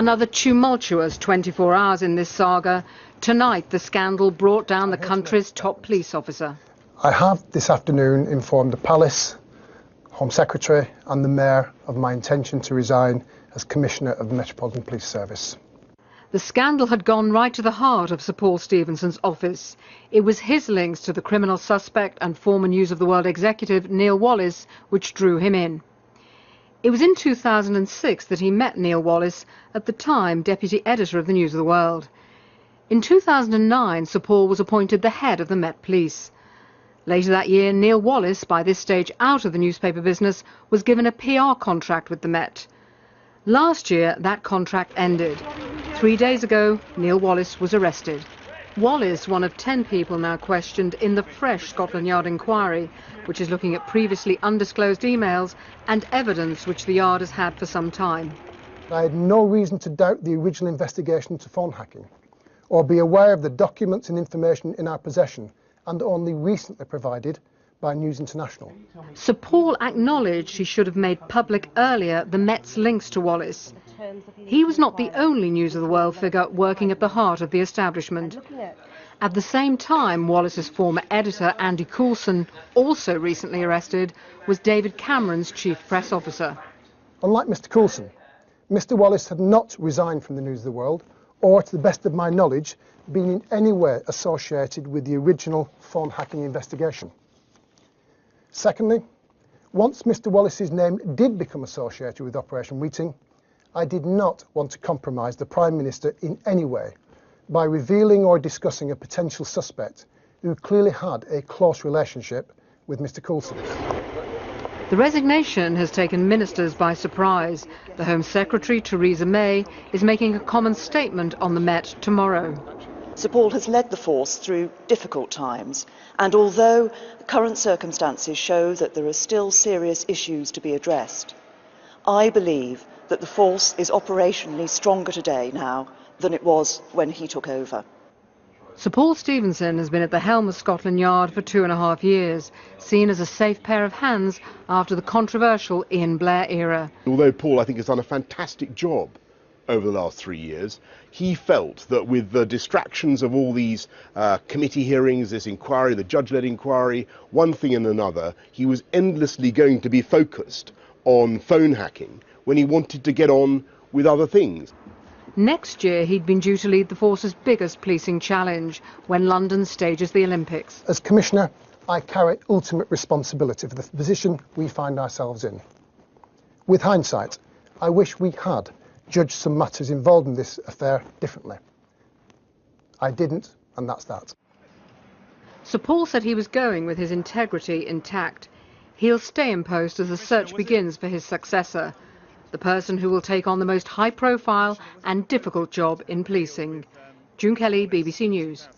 Another tumultuous 24 hours in this saga. Tonight, the scandal brought down the country's top police officer. I have this afternoon informed the Palace, Home Secretary and the Mayor of my intention to resign as Commissioner of the Metropolitan Police Service. The scandal had gone right to the heart of Sir Paul Stevenson's office. It was his links to the criminal suspect and former News of the World executive Neil Wallis which drew him in. It was in 2006 that he met Neil Wallis, at the time deputy editor of the News of the World. In 2009, Sir Paul was appointed the head of the Met Police. Later that year, Neil Wallis, by this stage out of the newspaper business, was given a PR contract with the Met. Last year, that contract ended. 3 days ago, Neil Wallis was arrested. Wallis, one of 10 people now questioned in the fresh Scotland Yard inquiry, which is looking at previously undisclosed emails and evidence which the Yard has had for some time. I had no reason to doubt the original investigation into phone hacking, or be aware of the documents and information in our possession and only recently provided by News International. Sir Paul acknowledged he should have made public earlier the Met's links to Wallis. He was not the only News of the World figure working at the heart of the establishment. At the same time, Wallis's former editor, Andy Coulson, also recently arrested, was David Cameron's chief press officer. Unlike Mr. Coulson, Mr. Wallis had not resigned from the News of the World, or, to the best of my knowledge, been in any way associated with the original phone hacking investigation. Secondly, once Mr. Wallis's name did become associated with Operation Weeting, I did not want to compromise the Prime Minister in any way by revealing or discussing a potential suspect who clearly had a close relationship with Mr. Coulson. The resignation has taken ministers by surprise. The Home Secretary, Theresa May, is making a common statement on the Met tomorrow. Sir Paul has led the force through difficult times, and although current circumstances show that there are still serious issues to be addressed, I believe that the force is operationally stronger today now than it was when he took over. Sir Paul Stevenson has been at the helm of Scotland Yard for 2.5 years, seen as a safe pair of hands after the controversial Ian Blair era. Although Paul, I think, has done a fantastic job over the last 3 years, he felt that with the distractions of all these committee hearings, this inquiry, the judge-led inquiry, one thing and another, he was endlessly going to be focused on phone hacking when he wanted to get on with other things. Next year, he'd been due to lead the force's biggest policing challenge when London stages the Olympics. As Commissioner, I carry ultimate responsibility for the position we find ourselves in. With hindsight, I wish we had judged some matters involved in this affair differently. I didn't, and that's that. Sir Paul said he was going with his integrity intact. He'll stay in post as the search begins for his successor, the person who will take on the most high-profile and difficult job in policing. June Kelly, BBC News.